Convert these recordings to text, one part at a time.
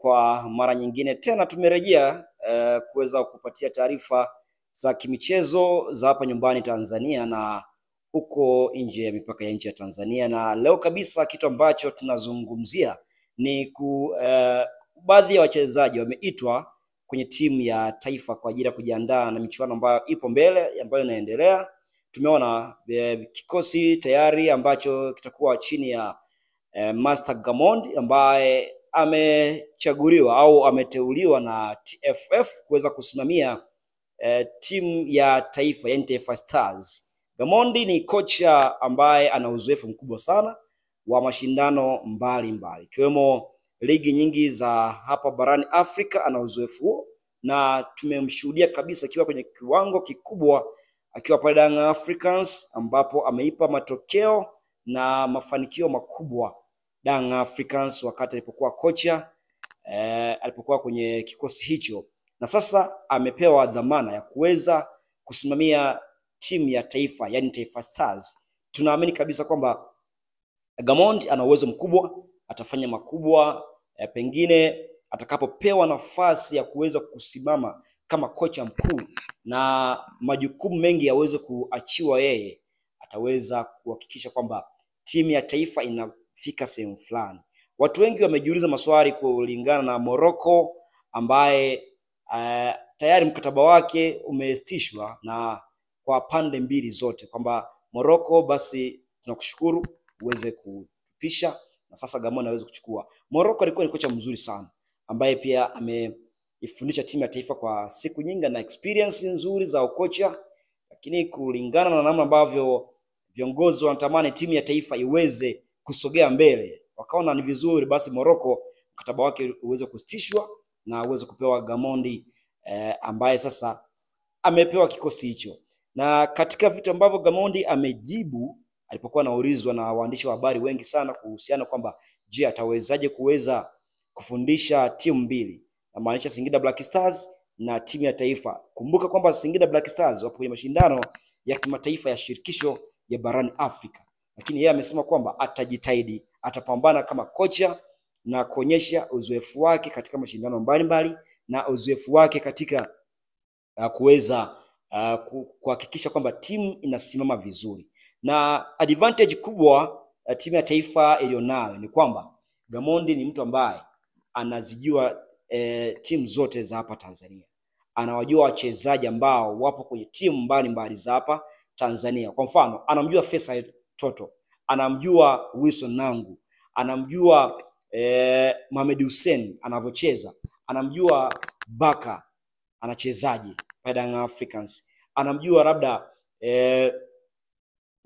kwa mara nyingine tena tumerejea kuweza kupatia taarifa za kimichezo za hapa nyumbani Tanzania na huko nje ya mipaka ya nchi ya Tanzania. Na leo kabisa kitu ambacho tunazungumzia ni baadhi ya wachezaji wameitwa kwenye timu ya taifa kwa ajili ya kujiandaa na michuano ambayo ipo mbele ambayo inaendelea. Tumeona kikosi tayari ambacho kitakuwa chini ya Master Gamondi ambaye amechaguliwa au ameteuliwa na TFF kuweza kusimamia timu ya taifa, yani Taifa Stars. Gamondi ni kocha ambaye ana uzoefu mkubwa sana wa mashindano mbalimbali ikiwemo ligi nyingi za hapa barani Afrika. Ana uzoefu huo na tumemshuhudia kabisa akiwa kwenye kiwango kikubwa akiwa pale Young Africans, ambapo ameipa matokeo na mafanikio makubwa Young Africans wakati alipokuwa kocha alipokuwa kwenye kikosi hicho, na sasa amepewa dhamana ya kuweza kusimamia timu ya taifa, yani Taifa Stars. Tunaamini kabisa kwamba Gamondi ana uwezo mkubwa, atafanya makubwa pengine atakapopewa nafasi ya kuweza kusimama kama kocha mkuu na majukumu mengi yaweze kuachiwa yeye, ataweza kuhakikisha kwamba timu ya taifa inafika sehemu fulani. Watu wengi wamejiuliza maswali kulingana na Morocco ambaye tayari mkataba wake umesitishwa na kwa pande mbili zote, kwamba Morocco basi tunakushukuru uweze kutupisha na sasa Gamondi aweze kuchukua. Morocco alikuwa ni kocha mzuri sana ambaye pia ameifundisha timu ya taifa kwa siku nyingi na experience nzuri za ukocha, lakini kulingana na namna ambavyo viongozi wanatamani timu ya taifa iweze kusogea mbele, wakaona ni vizuri basi Morocco mkataba wake uweze kusitishwa na uweze kupewa Gamondi ambaye sasa amepewa kikosi hicho. Na katika vitu ambavyo Gamondi amejibu alipokuwa anaulizwa na waandishi wa habari wengi sana kuhusiana kwamba je, atawezaje kuweza kufundisha timu mbili, na maanisha Singida Black Stars na timu ya taifa. Kumbuka kwamba Singida Black Stars wapo kwenye mashindano ya kimataifa ya shirikisho ya barani Afrika, lakini yeye amesema kwamba atajitahidi, atapambana kama kocha na kuonyesha uzoefu wake katika mashindano mbalimbali na uzoefu wake katika kuweza kuhakikisha kwamba timu inasimama vizuri. Na advantage kubwa timu ya taifa ilionayo ni kwamba Gamondi ni mtu ambaye anazijua timu zote za hapa Tanzania. Anawajua wachezaji ambao wapo kwenye timu mbalimbali za hapa Tanzania. Kwa mfano, anamjua Faisal Toto, anamjua Wilson Nangu, anamjua Mohamed Hussein anavyocheza, anamjua Baka anachezaje pale Young Africans, anamjua labda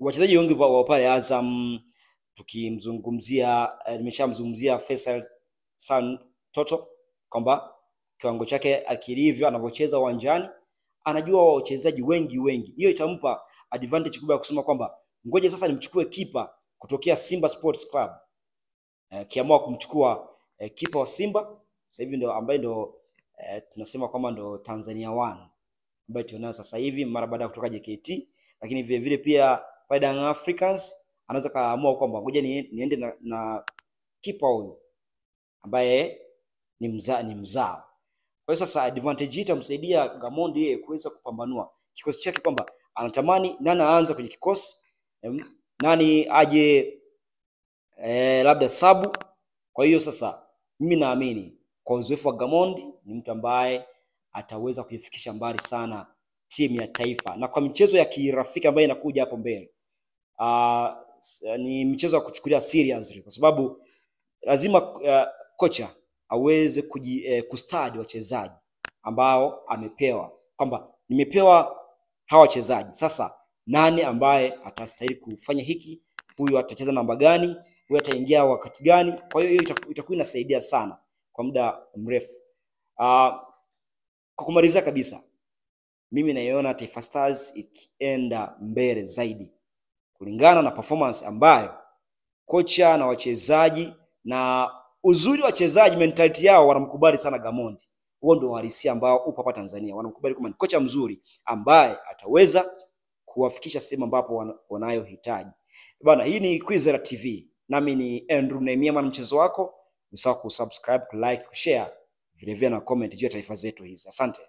wachezaji wengi wa pale Azam. Tukimzungumzia nimeshamzungumzia Faisal Toto kwamba kiwango chake akilivyo anavyocheza uwanjani, anajua wachezaji wengi. Hiyo itampa advantage kubwa ya kusema kwamba ngoja sasa nimchukue kipa kutokea Simba Sports Club. Kiamua kumchukua kipa wa Simba sasa hivi ndio ambaye ndio tunasema kwamba ndio Tanzania One ambaye tunayo sasa hivi mara baada ya kutoka JKT, lakini vile vile pia pale Young Africans anaweza kaamua kwamba ngoja niende na kipa huyo ambaye ni mzao. Kwa hiyo sasa advantage hii itamsaidia Gamondi yeye kuweza kupambanua kikosi chake kwamba anatamani nani aanze kwenye kikosi, nani aje labda sabu. Kwa hiyo sasa mimi naamini kwa uzoefu wa Gamondi ni mtu ambaye ataweza kuifikisha mbali sana timu ya taifa, na kwa michezo ya kirafiki ambayo inakuja hapo mbele ni michezo ya kuchukulia seriously, kwa sababu lazima kocha aweze kustadi wachezaji ambao amepewa, kwamba nimepewa hawa wachezaji, sasa nani ambaye atastahili kufanya hiki, huyu atacheza namba gani, huyu ataingia wakati gani. Kwa hiyo itakuwa inasaidia sana kwa muda mrefu. Kwa kumalizia kabisa, mimi naiona Taifa Stars ikienda mbele zaidi kulingana na performance ambayo kocha na wachezaji, na uzuri wa wachezaji mentality yao wanamkubali sana Gamondi. Huo ndio uhalisia ambao upo hapa Tanzania, wanamkubali kama kocha mzuri ambaye ataweza kuwafikisha sehemu ambapo wanayohitaji. Bwana, hii ni Kwizera TV. Nami ni Andrew Nehemia, mchezo wako. usahau kusubscribe, like, kushare, vile vile na comment juu ya taarifa zetu hizi. Asante.